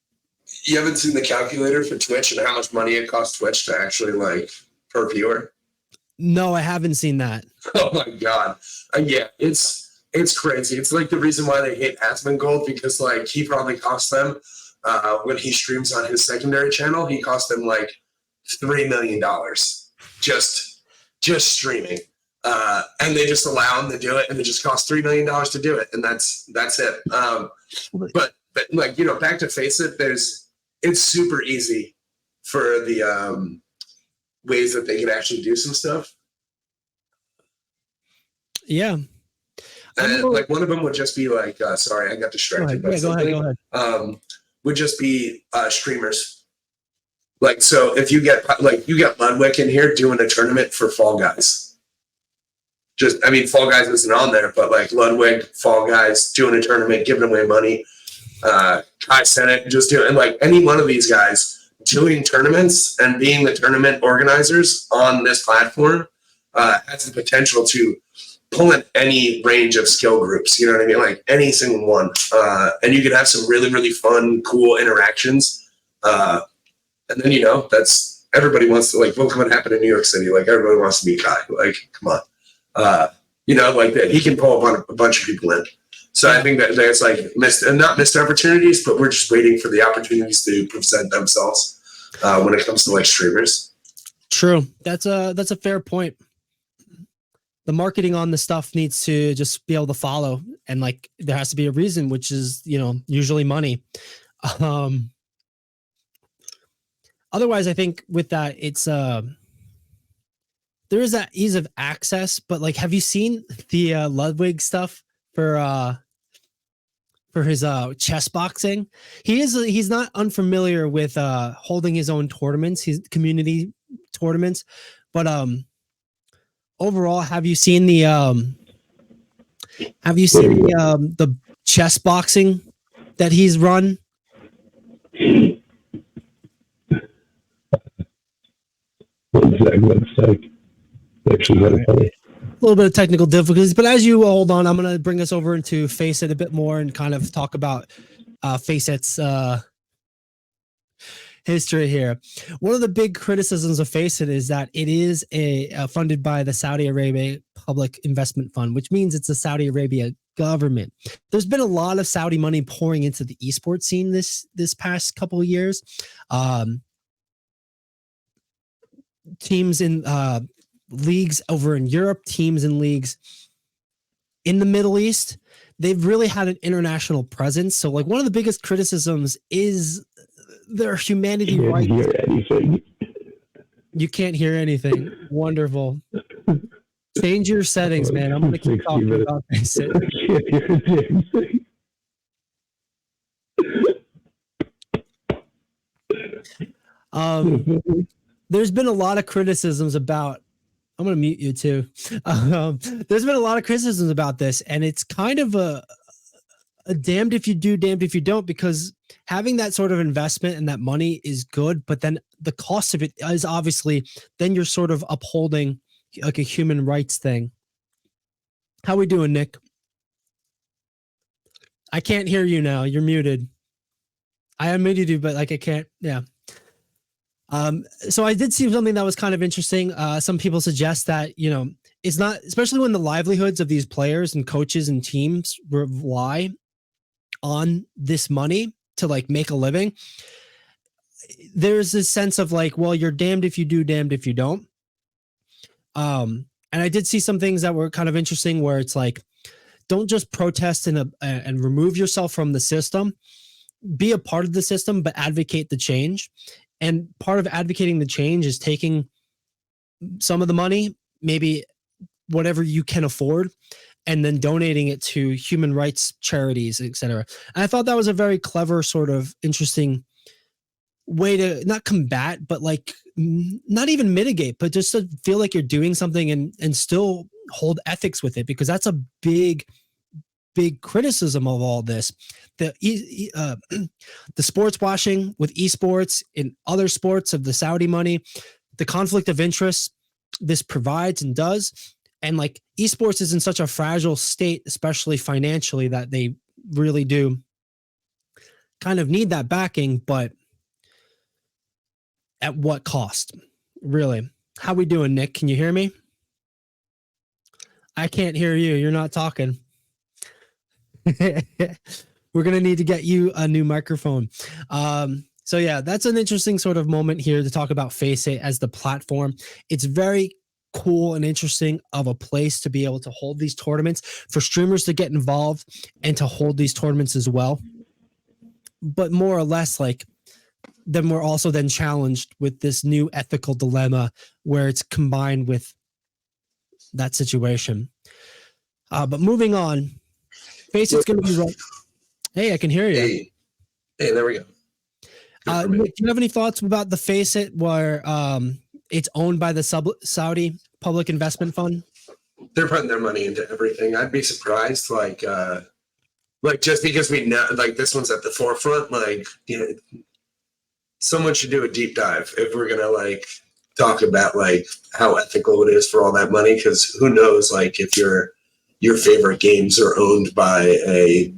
You haven't seen the calculator for Twitch and how much money it costs Twitch to actually like per viewer? No, I haven't seen that. Oh my god. Yeah, it's crazy. It's like the reason why they hate Asmongold, because like he probably cost them when he streams on his secondary channel, he cost them like $3 million just streaming. And they just allow him to do it, and it just costs $3 million to do it, and that's it. But like, you know, back to Face It, it's super easy for the ways that they can actually do some stuff. Yeah. And like one of them would just be like, sorry, I got distracted by something. Go ahead. Would just be streamers. Like, so if you get Ludwig in here doing a tournament for Fall Guys. Fall Guys isn't on there, but like Ludwig, Fall Guys doing a tournament, giving away money. Kai Senate just doing, and like any one of these guys doing tournaments and being the tournament organizers on this platform has the potential to pull in any range of skill groups, you know what I mean? Like any single one. And you can have some really, really fun, cool interactions. And then, you know, that's, everybody wants to, like, look what happened in New York City. Like, everybody wants to meet Kai. Like, come on. You know, like that. He can pull a bunch of people in. So I think that that's like not missed opportunities, but we're just waiting for the opportunities to present themselves when it comes to like streamers. True. That's a fair point. The marketing on the stuff needs to just be able to follow, and like there has to be a reason, which is, you know, usually money. Otherwise, I think with that, it's there is that ease of access. But like, have you seen the Ludwig stuff for his chess boxing? He's not unfamiliar with holding his own tournaments, his community tournaments, but overall, have you seen the chess boxing that he's run? Actually, kind of funny. A little bit of technical difficulties, but as you hold on, I'm going to bring us over into Face It a bit more and kind of talk about Face It's history here. One of the big criticisms of Face It is that it is funded by the Saudi Arabia Public Investment Fund, which means it's the Saudi Arabia government. There's been a lot of Saudi money pouring into the esports scene this past couple of years. Teams in leagues over in Europe, teams in leagues in the Middle East, they've really had an international presence. So like one of the biggest criticisms is their humanity rights. Hear anything. You can't hear anything. Wonderful. Change your settings, man. I'm going to keep talking about this. I can't hear a damn thing. There's been a lot of criticisms about, I'm going to mute you too. There's been a lot of criticisms about this, and it's kind of a damned if you do, damned if you don't, because having that sort of investment and that money is good, but then the cost of it is obviously, then you're sort of upholding like a human rights thing. How we doing, Nick? I can't hear you now. You're muted. I unmuted you, but like I can't. Yeah. So I did see something that was kind of interesting. Some people suggest that, it's not, especially when the livelihoods of these players and coaches and teams rely on this money to like make a living. There's this sense of like, well, you're damned if you do, damned if you don't. And I did see some things that were kind of interesting where it's like, don't just protest and remove yourself from the system. Be a part of the system, but advocate the change. And part of advocating the change is taking some of the money, maybe whatever you can afford, and then donating it to human rights charities, etc. And I thought that was a very clever, sort of interesting way to not combat, but like not even mitigate, but just to feel like you're doing something and still hold ethics with it, because that's a big criticism of all this. The sports washing with esports in other sports of the Saudi money, the conflict of interest this provides and does. And like esports is in such a fragile state, especially financially, that they really do kind of need that backing, but at what cost? Really? How we doing, Nick? Can you hear me? I can't hear you. You're not talking. We're going to need to get you a new microphone. So yeah, that's an interesting sort of moment here to talk about Faceit as the platform. It's very cool and interesting of a place to be able to hold these tournaments, for streamers to get involved and to hold these tournaments as well. But more or less, like, then we're also then challenged with this new ethical dilemma where it's combined with that situation. But moving on, Faceit's going to be right. Hey, I can hear you. Hey, there we go. Nick, do you have any thoughts about the Faceit where it's owned by the Saudi Public Investment Fund? They're putting their money into everything. I'd be surprised, like just because we know, like, this one's at the forefront, like, someone should do a deep dive if we're gonna like talk about like how ethical it is for all that money, because who knows, like, if your favorite games are owned by a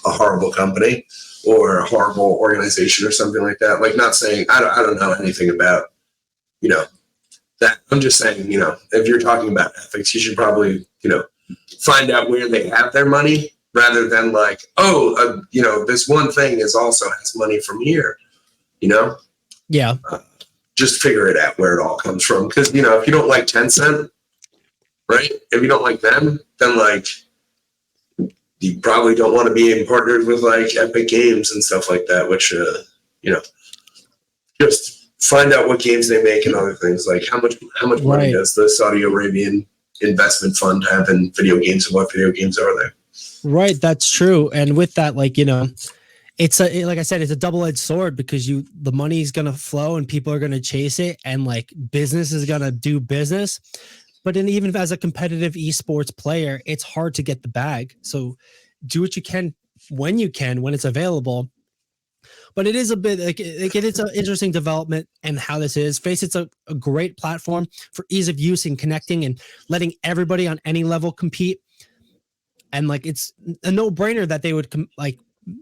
horrible company or a horrible organization or something like that. Like, not saying I don't know anything about that. I'm just saying, if you're talking about ethics, you should probably find out where they have their money, rather than like, this one thing is also has money from here. Yeah. Just figure it out where it all comes from. Because, if you don't like Tencent, right? If you don't like them, then like you probably don't want to be partnered with like Epic Games and stuff like that, which, just find out what games they make and other things. Like how much money does the Saudi Arabian investment fund have in video games, and what video games are there? Right. That's true. And with that, like, it's like I said, it's a double-edged sword, because the money is going to flow and people are going to chase it, and like business is going to do business. But even as a competitive esports player, it's hard to get the bag. So do what you can when it's available. But it is a bit like it's an interesting development, and how this is. Faceit's a great platform for ease of use and connecting and letting everybody on any level compete. And like, it's a no-brainer that they would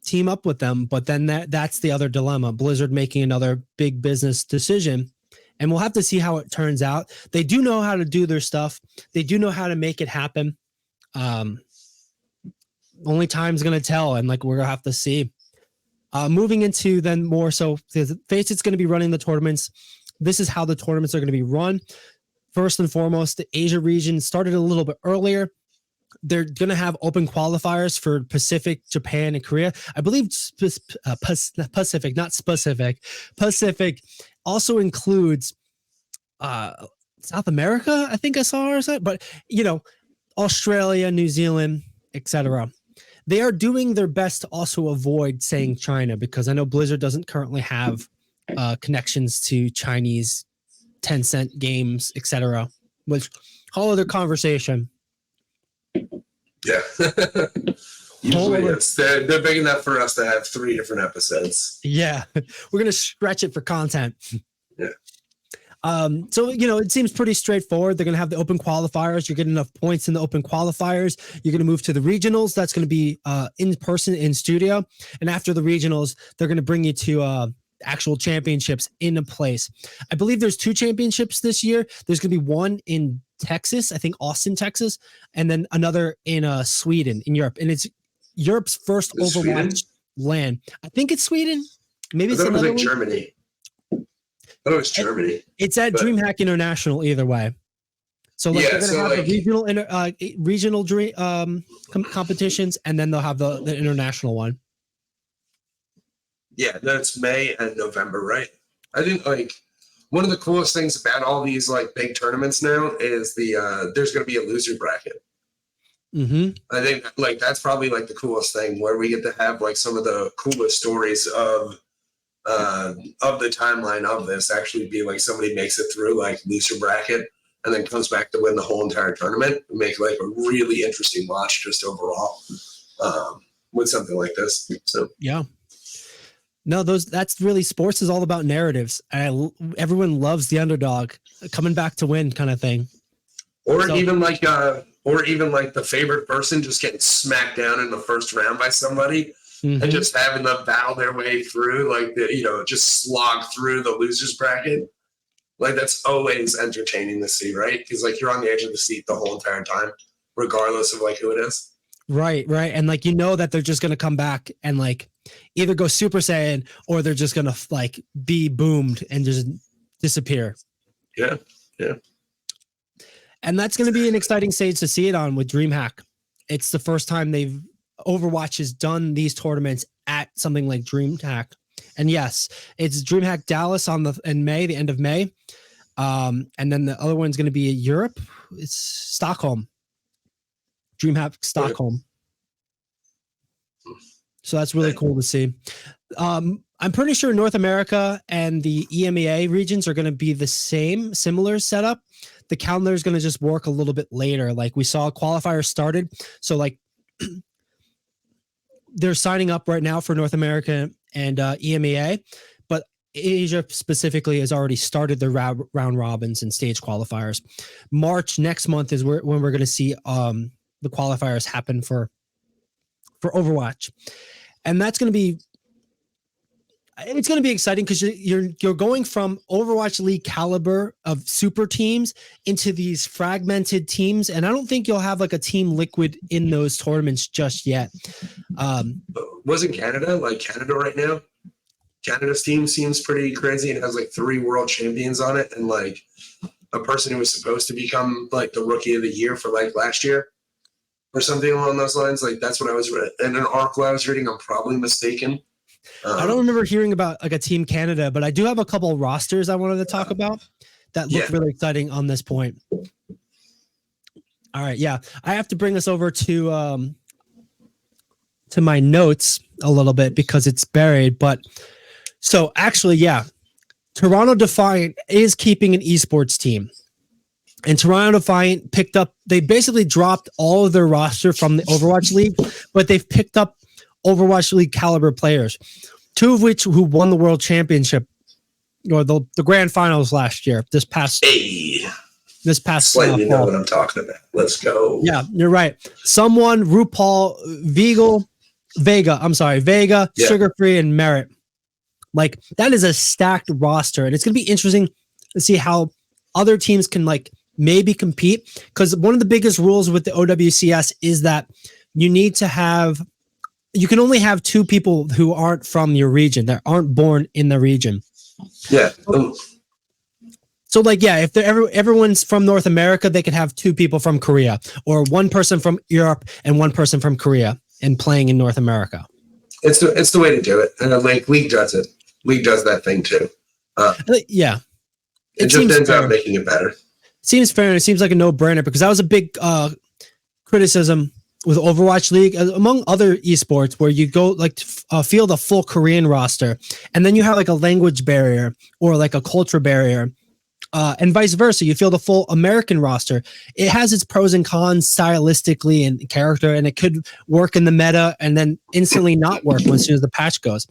team up with them. But then that's the other dilemma. Blizzard making another big business decision, and we'll have to see how it turns out. They do know how to do their stuff. They do know how to make it happen. Only time's going to tell, and like, we're going to have to see. Moving into then more so, Faceit's going to be running the tournaments. This is how the tournaments are going to be run. First and foremost, the Asia region started a little bit earlier. They're going to have open qualifiers for Pacific, Japan, and Korea. I believe Pacific, not specific. Pacific also includes South America, I think I saw, or something. But, Australia, New Zealand, etc. They are doing their best to also avoid saying China, because I know Blizzard doesn't currently have connections to Chinese Tencent games, etc. Which, whole other conversation. Yeah. Usually it's, they're big enough for us to have 3 different episodes. Yeah. We're going to stretch it for content. Yeah. So, it seems pretty straightforward. They're going to have the open qualifiers. You're getting enough points in the open qualifiers. You're going to move to the regionals. That's going to be in person in studio. And after the regionals, they're going to bring you to actual championships in a place. I believe there's 2 championships this year. There's going to be one in Texas, I think Austin, Texas, and then another in Sweden, in Europe. And it's Europe's first Is Overwatch Sweden? LAN. I think it's Sweden. Maybe I it's thought it was another like one. Germany. I thought it was Germany. It's at but- DreamHack International either way. So like Yeah, they're gonna so, have like- the regional competitions, and then they'll have the international one. Yeah, that's May and November, right? I think like one of the coolest things about all these like big tournaments now is there's going to be a loser bracket. Mm-hmm. I think like that's probably like the coolest thing where we get to have like some of the coolest stories of the timeline of this actually be like somebody makes it through like loser bracket and then comes back to win the whole entire tournament and make like a really interesting watch just overall with something like this. So Yeah. No, that's really sports is all about narratives. Everyone loves the underdog coming back to win kind of thing. or even like the favorite person just getting smacked down in the first round by somebody. Mhm. And just having them battle their way through, like just slog through the losers bracket, like that's always entertaining to see, right? Because like you're on the edge of the seat the whole entire time, regardless of like who it is. Right. And like that they're just gonna come back and like either go Super Saiyan or they're just gonna like be boomed and just disappear. Yeah. And that's gonna be an exciting stage to see it on with DreamHack. It's the first time Overwatch has done these tournaments at something like DreamHack. And yes, it's DreamHack Dallas in May, the end of May. And then the other one's going to be Europe. It's Stockholm. DreamHack Stockholm. So that's really cool to see. I'm pretty sure North America and the EMEA regions are going to be the similar setup. The calendar is going to just work a little bit later. Like we saw qualifiers started. So like they're signing up right now for North America and EMEA, but Asia specifically has already started the round robins and stage qualifiers. March next month is when we're going to see the qualifiers happen for Overwatch, and that's going to be exciting because you're going from Overwatch League caliber of super teams into these fragmented teams, and I don't think you'll have like a Team Liquid in those tournaments just yet. Wasn't Canada right now? Canada's team seems pretty crazy. It has like 3 world champions on it, and like a person who was supposed to become like the rookie of the year for like last year or something along those lines. Like that's what I was in an article I was reading. I'm probably mistaken. I don't remember hearing about like a Team Canada, but I do have a couple of rosters I wanted to talk about that look really exciting on this point. All right, yeah, I have to bring us over to my notes a little bit because it's buried. But so actually, yeah, Toronto Defiant is keeping an esports team, and Toronto Defiant they basically dropped all of their roster from the Overwatch League, but they've picked up Overwatch League caliber players, 2 of which who won the world championship or the grand finals last year. This past Slightly know what I'm talking about. Let's go. Yeah, you're right. Someone RuPaul Vega, Yeah. Sugar Free, and Merit. Like that is a stacked roster, and it's gonna be interesting to see how other teams can like maybe compete. Because one of the biggest rules with the OWCS is that you can only have 2 people who aren't from your region, that aren't born in the region. Yeah. So like, yeah, if everyone's from North America, they could have 2 people from Korea, or 1 person from Europe and 1 person from Korea and playing in North America. It's the way to do it. And like League does it. League does that thing too. Yeah. It just ends up making it better. Seems fair, and it seems like a no-brainer because that was a big criticism with Overwatch League, among other esports, where you go like field a full Korean roster, and then you have like a language barrier or like a culture barrier, and vice versa. You field a full American roster. It has its pros and cons stylistically and character, and it could work in the meta and then instantly not work as soon as the patch goes.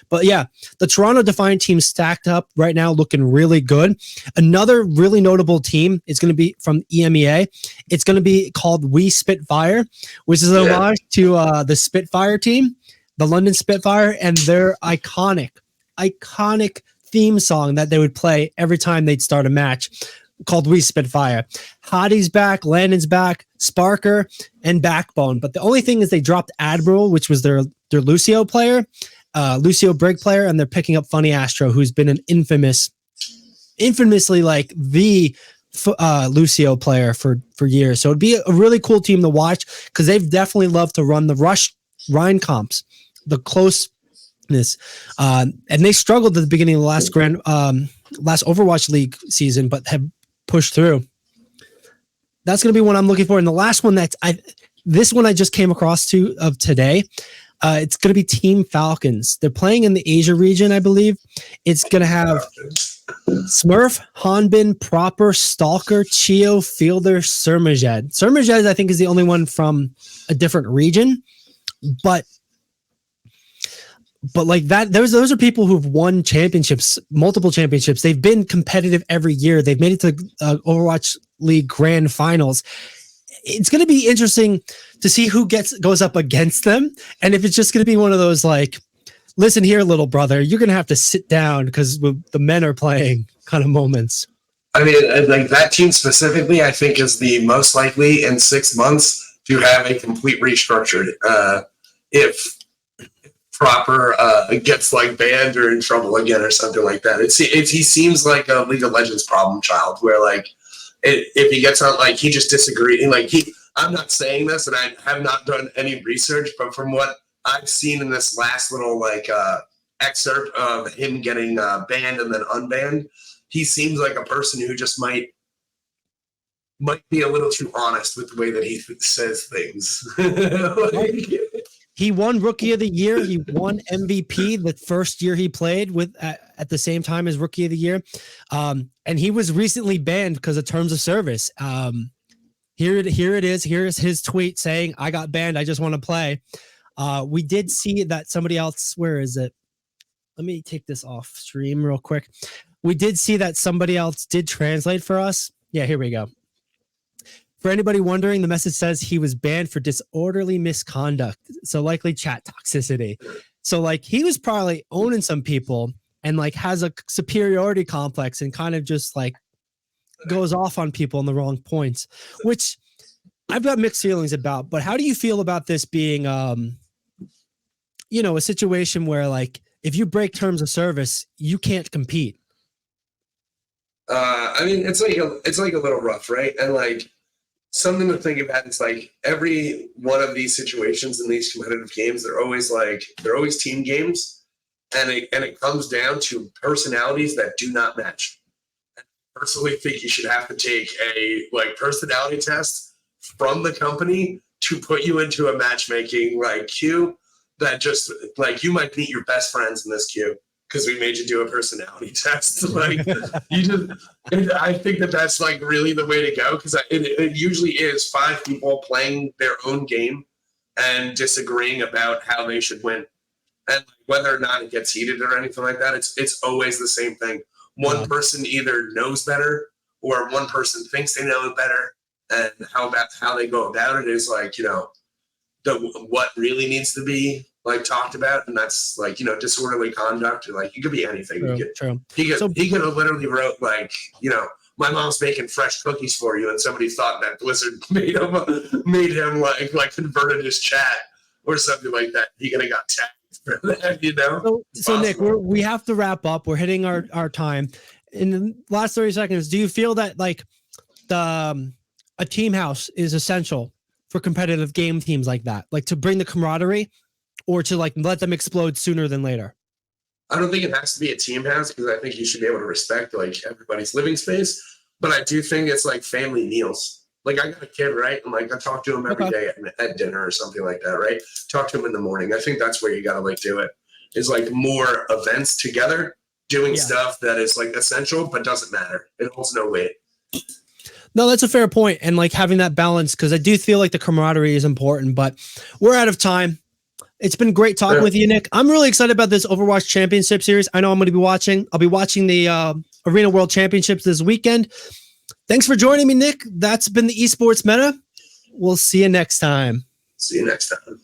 But yeah, the Toronto Defiant team stacked up right now, looking really good. Another really notable team is going to be from EMEA. It's going to be called We Spitfire, which is an homage to the Spitfire team, the London Spitfire, and their iconic iconic theme song that they would play every time they'd start a match called We Spitfire. Hottie's back, Landon's back, Sparker, and Backbone. But the only thing is they dropped Admiral, which was their Lucio player, Lucio Brig player, and they're picking up Funny Astro, who's been an infamously like the Lucio player for years. So it'd be a really cool team to watch because they've definitely loved to run the rush Rhine comps, the closeness, and they struggled at the beginning of the last last Overwatch League season, but have pushed through. That's going to be one I'm looking for. And the last one this one I just came across of today. It's going to be Team Falcons. They're playing in the Asia region, I believe. It's going to have Smurf, Hanbin, Proper, Stalker, Chio, Fielder, Surmajed. Surmajed, I think, is the only one from a different region, but like that, those are people who've won championships, multiple championships. They've been competitive every year. They've made it to Overwatch League Grand Finals. It's going to be interesting to see who goes up against them, and if it's just going to be one of those like, listen here, little brother, you're going to have to sit down because the men are playing kind of moments. I mean, like that team specifically, I think is the most likely in 6 months to have a complete restructured. If Proper gets like banned or in trouble again or something like that, he seems like a League of Legends problem child where like if he gets on like he just disagrees. Like I'm not saying this, and I have not done any research, but from what I've seen in this last little like excerpt of him getting banned and then unbanned, he seems like a person who just might be a little too honest with the way that he says things. He won Rookie of the Year. He won MVP the first year he played with at the same time as Rookie of the Year. And he was recently banned because of terms of service. Here it is. Here's his tweet saying, I got banned. I just want to play. We did see that somebody else, where is it? Let me take this off stream real quick. We did see that somebody else did translate for us. Yeah, here we go. For anybody wondering, the message says he was banned for disorderly misconduct. So likely chat toxicity. So like he was probably owning some people and like has a superiority complex and kind of just like goes off on people in the wrong points, which I've got mixed feelings about. But how do you feel about this being, a situation where like if you break terms of service, you can't compete? I mean, it's like a little rough, right? And like something to think about is like every one of these situations in these competitive games, they're always team games, and it comes down to personalities that do not match. I personally think you should have to take a like personality test from the company to put you into a matchmaking like queue that just like you might meet your best friends in this queue because we made you do a personality test. Like I think that's like really the way to go, because it usually is 5 people playing their own game and disagreeing about how they should win, and whether or not it gets heated or anything like that, it's always the same thing. One person either knows better or one person thinks they know better, and how they go about it is like what really needs to be like talked about, and that's like disorderly conduct, or like it could be anything. True. He could have literally wrote like my mom's making fresh cookies for you, and somebody thought that Blizzard made him like converted his chat or something like that. He could have got tagged for that, So Nick, we have to wrap up. We're hitting our time in the last 30 seconds. Do you feel that like a team house is essential for competitive game teams like that, like to bring the camaraderie, or to like let them explode sooner than later? I don't think it has to be a team house, because I think you should be able to respect like everybody's living space. But I do think it's like family meals. Like I got a kid, right? And like I talk to him every day at dinner or something like that, right? Talk to him in the morning. I think that's where you gotta like do it. Is like more events together, doing stuff that is like essential but doesn't matter. It holds no weight. No, that's a fair point. And like having that balance, because I do feel like the camaraderie is important, but we're out of time. It's been great talking with you, Nick. I'm really excited about this Overwatch Championship Series. I know I'm going to be watching. I'll be watching the Arena World Championships this weekend. Thanks for joining me, Nick. That's been the Esports Meta. We'll see you next time. See you next time.